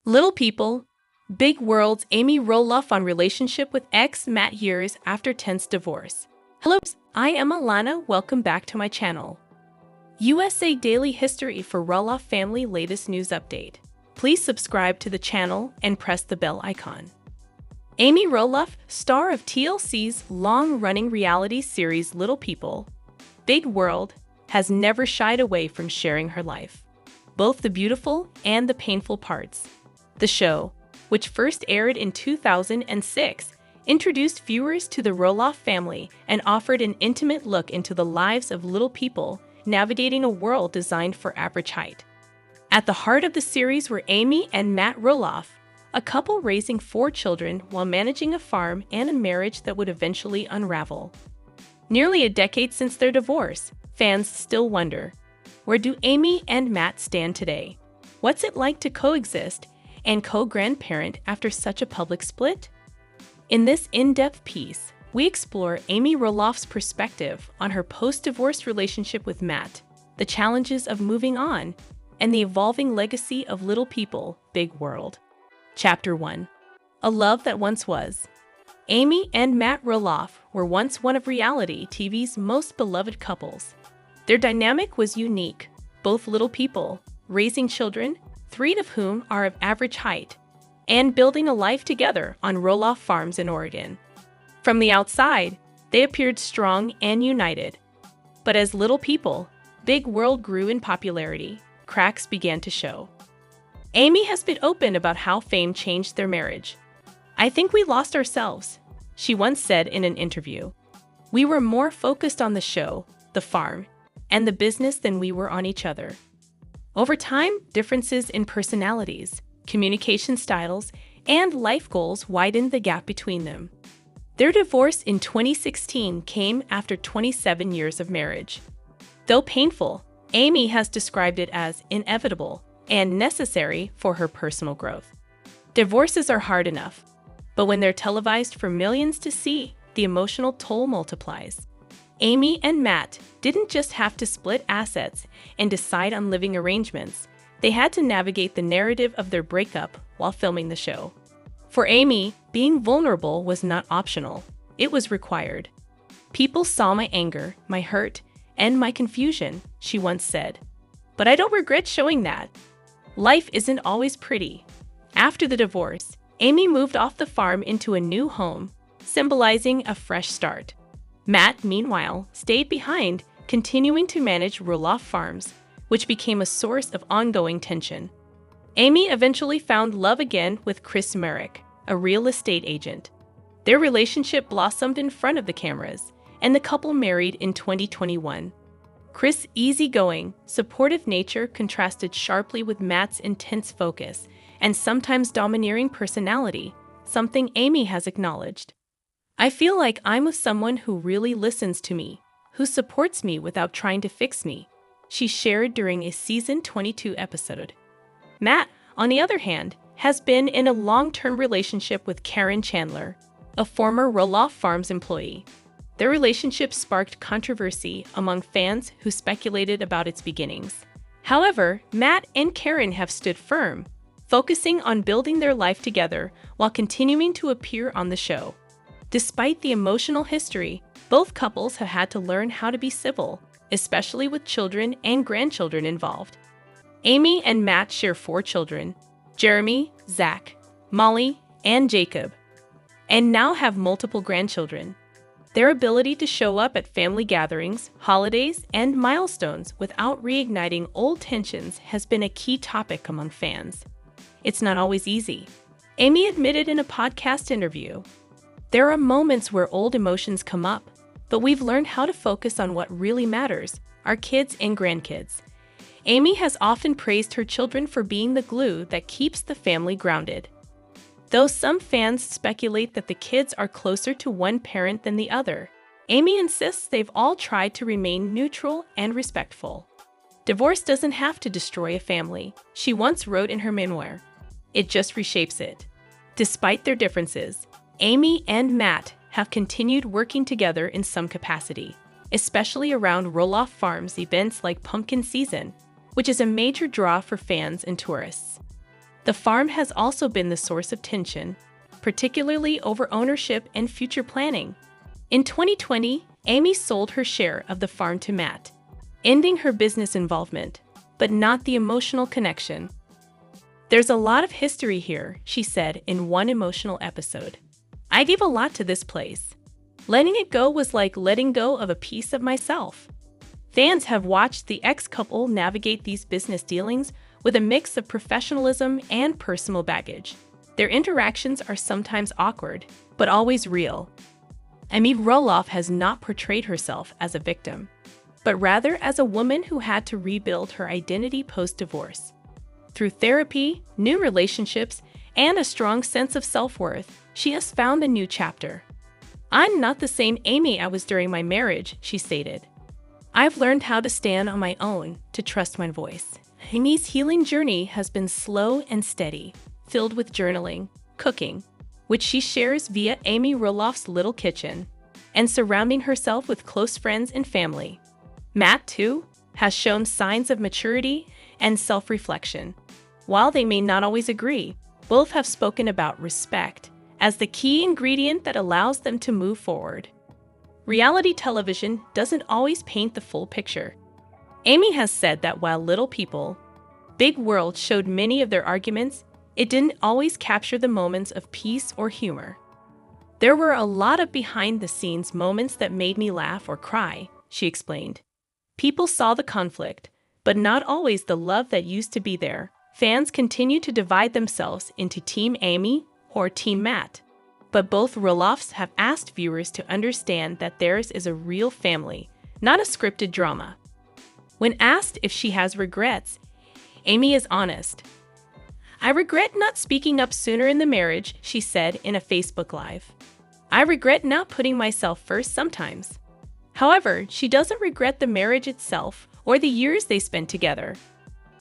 Little People, Big World's Amy Roloff on relationship with ex Matt years after tense divorce. Hello, I am Alana. Welcome back to my channel. USA Daily History for Roloff family latest news update. Please subscribe to the channel and press the bell icon. Amy Roloff, star of TLC's long-running reality series Little People, Big World, has never shied away from sharing her life, both the beautiful and the painful parts. The show, which first aired in 2006, introduced viewers to the Roloff family and offered an intimate look into the lives of little people navigating a world designed for average height. At the heart of the series were Amy and Matt Roloff, a couple raising 4 children while managing a farm and a marriage that would eventually unravel. Nearly a decade since their divorce, fans still wonder, where do Amy and Matt stand today? What's it like to coexist and co-grandparent after such a public split? In this in-depth piece, we explore Amy Roloff's perspective on her post-divorce relationship with Matt, the challenges of moving on, and the evolving legacy of Little People, Big World. Chapter 1. A Love That Once Was. Amy and Matt Roloff were once one of reality TV's most beloved couples. Their dynamic was unique, both little people, raising children, 3 of whom are of average height, and building a life together on Roloff farms in Oregon. From the outside, they appeared strong and united. But as Little People, Big World grew in popularity, cracks began to show. Amy has been open about how fame changed their marriage. "I think we lost ourselves," she once said in an interview. "We were more focused on the show, the farm, and the business than we were on each other." Over time, differences in personalities, communication styles, and life goals widened the gap between them. Their divorce in 2016 came after 27 years of marriage. Though painful, Amy has described it as inevitable and necessary for her personal growth. Divorces are hard enough, but when they're televised for millions to see, the emotional toll multiplies. Amy and Matt didn't just have to split assets and decide on living arrangements. They had to navigate the narrative of their breakup while filming the show. For Amy, being vulnerable was not optional. It was required. "People saw my anger, my hurt, and my confusion," she once said. "But I don't regret showing that." Life isn't always pretty. After the divorce, Amy moved off the farm into a new home, symbolizing a fresh start. Matt, meanwhile, stayed behind, continuing to manage Roloff Farms, which became a source of ongoing tension. Amy eventually found love again with Chris Merrick, a real estate agent. Their relationship blossomed in front of the cameras, and the couple married in 2021. Chris' easygoing, supportive nature contrasted sharply with Matt's intense focus and sometimes domineering personality, something Amy has acknowledged. "I feel like I'm with someone who really listens to me, who supports me without trying to fix me," she shared during a season 22 episode. Matt, on the other hand, has been in a long-term relationship with Karen Chandler, a former Roloff Farms employee. Their relationship sparked controversy among fans who speculated about its beginnings. However, Matt and Karen have stood firm, focusing on building their life together while continuing to appear on the show. Despite the emotional history, both couples have had to learn how to be civil, especially with children and grandchildren involved. Amy and Matt share 4 children, Jeremy, Zach, Molly, and Jacob, and now have multiple grandchildren. Their ability to show up at family gatherings, holidays, and milestones without reigniting old tensions has been a key topic among fans. "It's not always easy," Amy admitted in a podcast interview. "There are moments where old emotions come up, but we've learned how to focus on what really matters, our kids and grandkids." Amy has often praised her children for being the glue that keeps the family grounded. Though some fans speculate that the kids are closer to one parent than the other, Amy insists they've all tried to remain neutral and respectful. "Divorce doesn't have to destroy a family," she once wrote in her memoir. "It just reshapes it." Despite their differences, Amy and Matt have continued working together in some capacity, especially around Roloff Farms events like Pumpkin Season, which is a major draw for fans and tourists. The farm has also been the source of tension, particularly over ownership and future planning. In 2020, Amy sold her share of the farm to Matt, ending her business involvement, but not the emotional connection. "There's a lot of history here," she said in one emotional episode. "I gave a lot to this place. Letting it go was like letting go of a piece of myself." Fans have watched the ex-couple navigate these business dealings with a mix of professionalism and personal baggage. Their interactions are sometimes awkward, but always real. Amy Roloff has not portrayed herself as a victim, but rather as a woman who had to rebuild her identity post-divorce. Through therapy, new relationships, and a strong sense of self-worth, she has found a new chapter. "I'm not the same Amy I was during my marriage," she stated. "I've learned how to stand on my own, to trust my voice." Amy's healing journey has been slow and steady, filled with journaling, cooking, which she shares via Amy Roloff's Little Kitchen, and surrounding herself with close friends and family. Matt, too, has shown signs of maturity and self-reflection. While they may not always agree, both have spoken about respect as the key ingredient that allows them to move forward. Reality television doesn't always paint the full picture. Amy has said that while Little People, Big World showed many of their arguments, it didn't always capture the moments of peace or humor. "There were a lot of behind-the-scenes moments that made me laugh or cry," she explained. "People saw the conflict, but not always the love that used to be there." Fans continue to divide themselves into Team Amy or Team Matt, but both Roloffs have asked viewers to understand that theirs is a real family, not a scripted drama. When asked if she has regrets, Amy is honest. "I regret not speaking up sooner in the marriage," she said in a Facebook Live. "I regret not putting myself first sometimes." However, she doesn't regret the marriage itself or the years they spent together.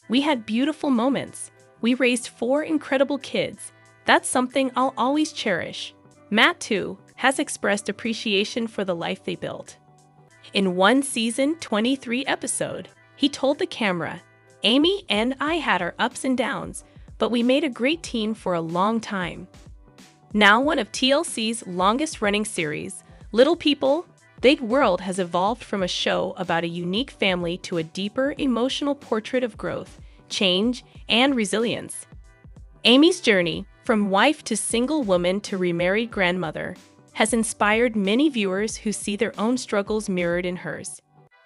"We had beautiful moments. We raised 4 incredible kids. That's something I'll always cherish." Matt, too, has expressed appreciation for the life they built. In one season 23 episode, he told the camera, "Amy and I had our ups and downs, but we made a great team for a long time." Now one of TLC's longest-running series, Little People, Big World has evolved from a show about a unique family to a deeper emotional portrait of growth, change, and resilience. Amy's journey, from wife to single woman to remarried grandmother, has inspired many viewers who see their own struggles mirrored in hers.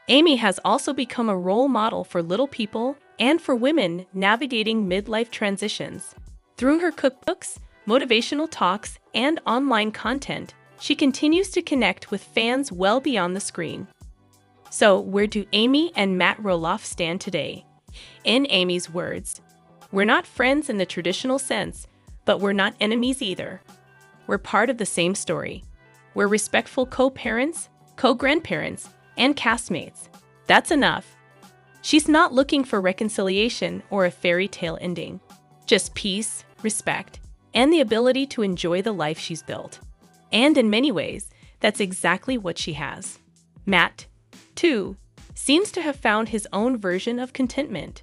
Amy has also become a role model for Little People and for women navigating midlife transitions. Through her cookbooks, motivational talks, and online content, she continues to connect with fans well beyond the screen. So, where do Amy and Matt Roloff stand today? In Amy's words, "We're not friends in the traditional sense, but we're not enemies either. We're part of the same story. We're respectful co-parents, co-grandparents, and castmates. That's enough." She's not looking for reconciliation or a fairy tale ending, just peace, respect, and the ability to enjoy the life she's built. And in many ways, that's exactly what she has. Matt, too, seems to have found his own version of contentment.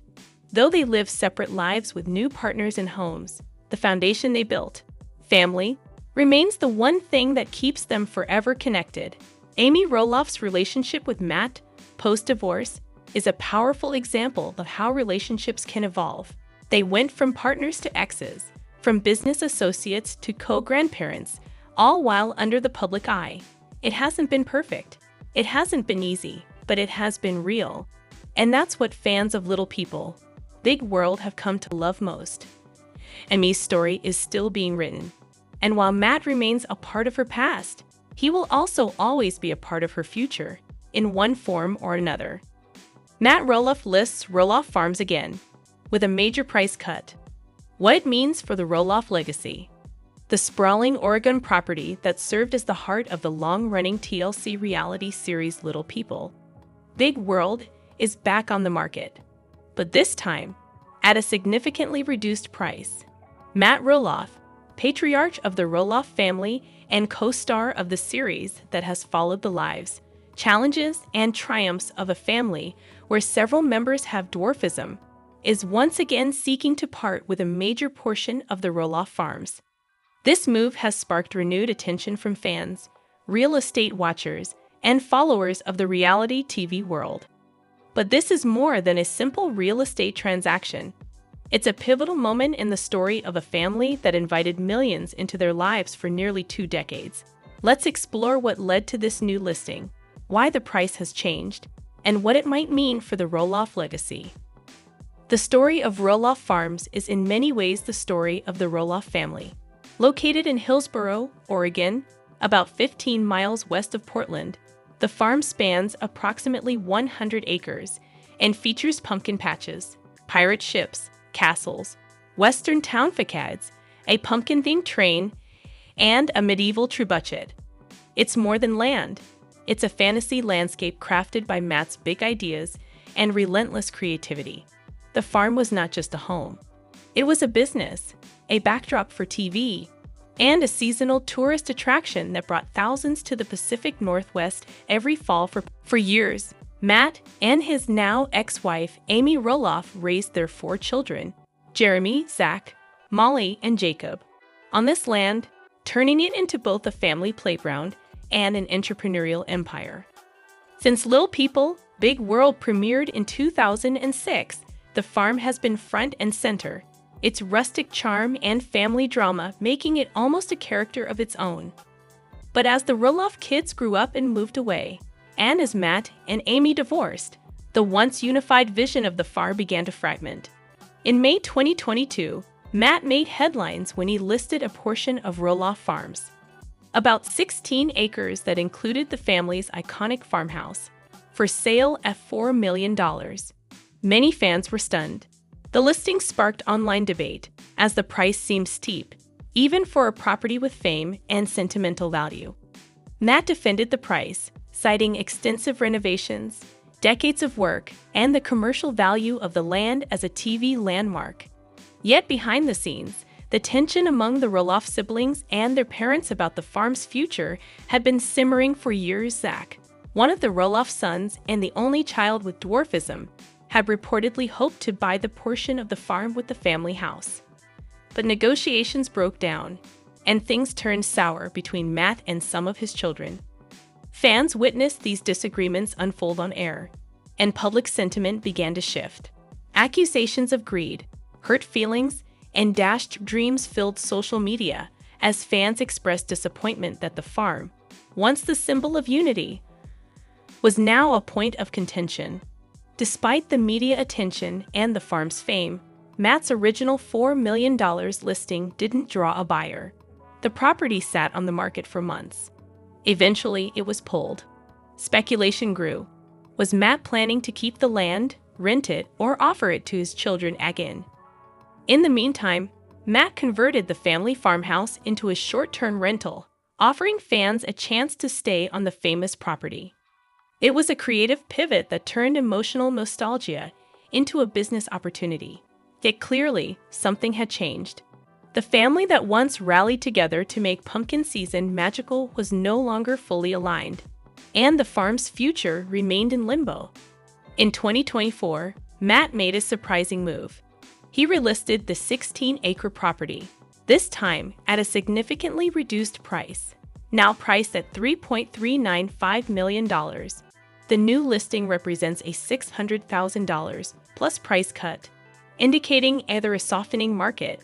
Though they live separate lives with new partners and homes, the foundation they built, family, remains the one thing that keeps them forever connected. Amy Roloff's relationship with Matt, post-divorce, is a powerful example of how relationships can evolve. They went from partners to exes, from business associates to co-grandparents, all while under the public eye. It hasn't been perfect. It hasn't been easy, but it has been real. And that's what fans of Little People, Big World have come to love most. Amy's story is still being written. And while Matt remains a part of her past, he will also always be a part of her future, in one form or another. Matt Roloff lists Roloff Farms again, with a major price cut. What it means for the Roloff legacy. The sprawling Oregon property that served as the heart of the long-running TLC reality series Little People, Big World, is back on the market. But this time, at a significantly reduced price. Matt Roloff, patriarch of the Roloff family and co-star of the series that has followed the lives, challenges, and triumphs of a family where several members have dwarfism, is once again seeking to part with a major portion of the Roloff farms. This move has sparked renewed attention from fans, real estate watchers, and followers of the reality TV world. But this is more than a simple real estate transaction. It's a pivotal moment in the story of a family that invited millions into their lives for nearly 2 decades. Let's explore what led to this new listing, why the price has changed, and what it might mean for the Roloff legacy. The story of Roloff Farms is in many ways the story of the Roloff family. Located in Hillsboro, Oregon, about 15 miles west of Portland, the farm spans approximately 100 acres and features pumpkin patches, pirate ships, castles, western town facades, a pumpkin-themed train, and a medieval trebuchet. It's more than land. It's a fantasy landscape crafted by Matt's big ideas and relentless creativity. The farm was not just a home. It was a business, a backdrop for TV, and a seasonal tourist attraction that brought thousands to the Pacific Northwest every fall for years. Matt and his now ex-wife, Amy Roloff, raised their 4 children, Jeremy, Zach, Molly, and Jacob, on this land, turning it into both a family playground and an entrepreneurial empire. Since Little People, Big World premiered in 2006, the farm has been front and center, its rustic charm and family drama making it almost a character of its own. But as the Roloff kids grew up and moved away, and as Matt and Amy divorced, the once unified vision of the farm began to fragment. In May 2022, Matt made headlines when he listed a portion of Roloff Farms, about 16 acres that included the family's iconic farmhouse, for sale at $4 million. Many fans were stunned. The listing sparked online debate, as the price seemed steep, even for a property with fame and sentimental value. Matt defended the price, citing extensive renovations, decades of work, and the commercial value of the land as a TV landmark. Yet behind the scenes, the tension among the Roloff siblings and their parents about the farm's future had been simmering for years. Zach, one of the Roloff sons and the only child with dwarfism, had reportedly hoped to buy the portion of the farm with the family house. But negotiations broke down, and things turned sour between Matt and some of his children. Fans witnessed these disagreements unfold on air, and public sentiment began to shift. Accusations of greed, hurt feelings, and dashed dreams filled social media as fans expressed disappointment that the farm, once the symbol of unity, was now a point of contention. Despite the media attention and the farm's fame, Matt's original $4 million listing didn't draw a buyer. The property sat on the market for months. Eventually, it was pulled. Speculation grew. Was Matt planning to keep the land, rent it, or offer it to his children again? In the meantime, Matt converted the family farmhouse into a short-term rental, offering fans a chance to stay on the famous property. It was a creative pivot that turned emotional nostalgia into a business opportunity. Yet clearly, something had changed. The family that once rallied together to make pumpkin season magical was no longer fully aligned, and the farm's future remained in limbo. In 2024, Matt made a surprising move. He relisted the 16-acre property, this time at a significantly reduced price, now priced at $3.395 million. The new listing represents a $600,000 plus price cut, indicating either a softening market,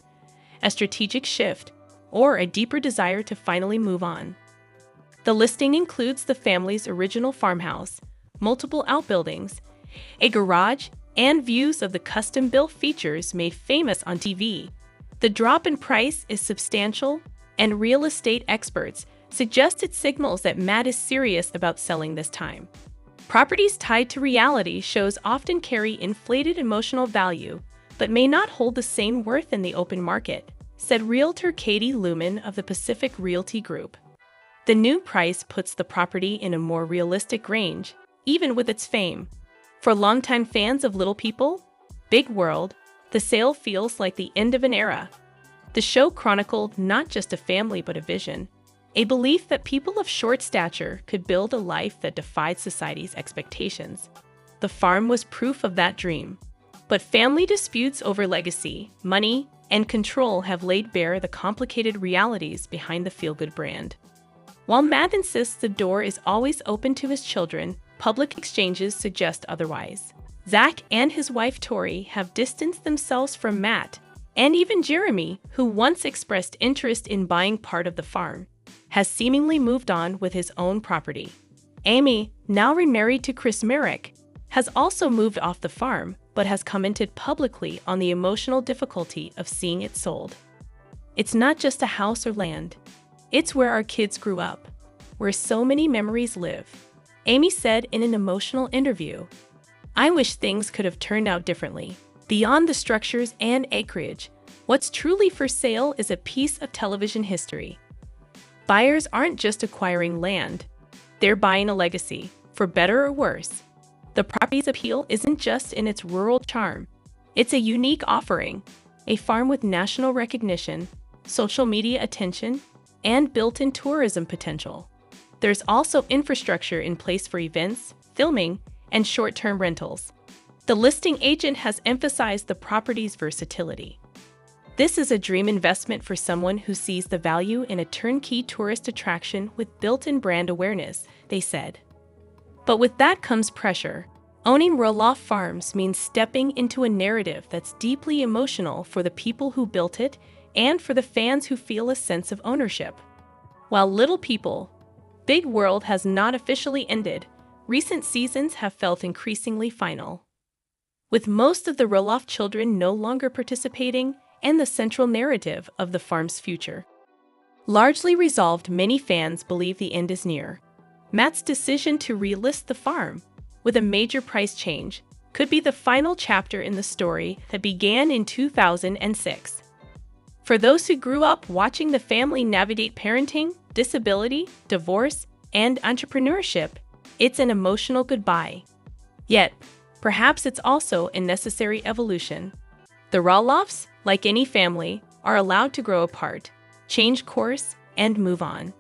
a strategic shift, or a deeper desire to finally move on. The listing includes the family's original farmhouse, multiple outbuildings, a garage, and views of the custom-built features made famous on TV. The drop in price is substantial, and real estate experts suggest it signals that Matt is serious about selling this time. Properties tied to reality shows often carry inflated emotional value, but may not hold the same worth in the open market, said realtor Katie Luman of the Pacific Realty Group. The new price puts the property in a more realistic range, even with its fame. For longtime fans of Little People, Big World, the sale feels like the end of an era. The show chronicled not just a family but a vision, a belief that people of short stature could build a life that defied society's expectations. The farm was proof of that dream. But family disputes over legacy, money, and control have laid bare the complicated realities behind the feel-good brand. While Matt insists the door is always open to his children, public exchanges suggest otherwise. Zach and his wife Tori have distanced themselves from Matt, and even Jeremy, who once expressed interest in buying part of the farm, has seemingly moved on with his own property. Amy, now remarried to Chris Merrick, has also moved off the farm, but has commented publicly on the emotional difficulty of seeing it sold. "It's not just a house or land. It's where our kids grew up, where so many memories live," Amy said in an emotional interview. "I wish things could have turned out differently. Beyond the structures and acreage, what's truly for sale is a piece of television history." Buyers aren't just acquiring land, they're buying a legacy, for better or worse. The property's appeal isn't just in its rural charm. It's a unique offering, a farm with national recognition, social media attention, and built-in tourism potential. There's also infrastructure in place for events, filming, and short-term rentals. The listing agent has emphasized the property's versatility. "This is a dream investment for someone who sees the value in a turnkey tourist attraction with built-in brand awareness," they said. But with that comes pressure. Owning Roloff Farms means stepping into a narrative that's deeply emotional for the people who built it and for the fans who feel a sense of ownership. While Little People, Big World has not officially ended, recent seasons have felt increasingly final. With most of the Roloff children no longer participating and the central narrative of the farm's future largely resolved, many fans believe the end is near. Matt's decision to relist the farm, with a major price change, could be the final chapter in the story that began in 2006. For those who grew up watching the family navigate parenting, disability, divorce, and entrepreneurship, it's an emotional goodbye. Yet, perhaps it's also a necessary evolution. The Roloffs, like any family, are allowed to grow apart, change course, and move on.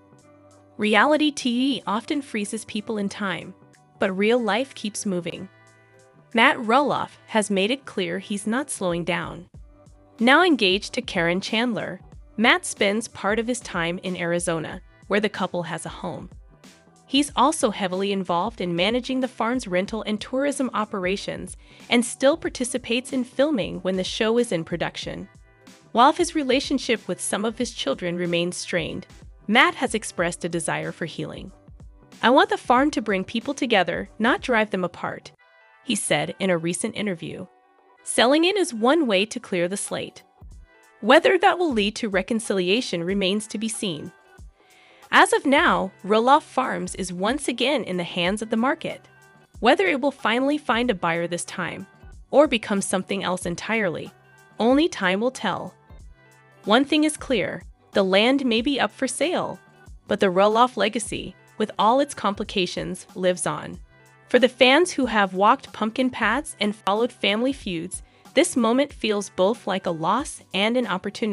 Reality TV often freezes people in time, but real life keeps moving. Matt Roloff has made it clear he's not slowing down. Now engaged to Karen Chandler, Matt spends part of his time in Arizona, where the couple has a home. He's also heavily involved in managing the farm's rental and tourism operations and still participates in filming when the show is in production. While his relationship with some of his children remains strained, Matt has expressed a desire for healing. "I want the farm to bring people together, not drive them apart," he said in a recent interview. Selling it is one way to clear the slate. Whether that will lead to reconciliation remains to be seen. As of now, Roloff Farms is once again in the hands of the market. Whether it will finally find a buyer this time, or become something else entirely, only time will tell. One thing is clear, the land may be up for sale, but the Roloff legacy, with all its complications, lives on. For the fans who have walked pumpkin paths and followed family feuds, this moment feels both like a loss and an opportunity.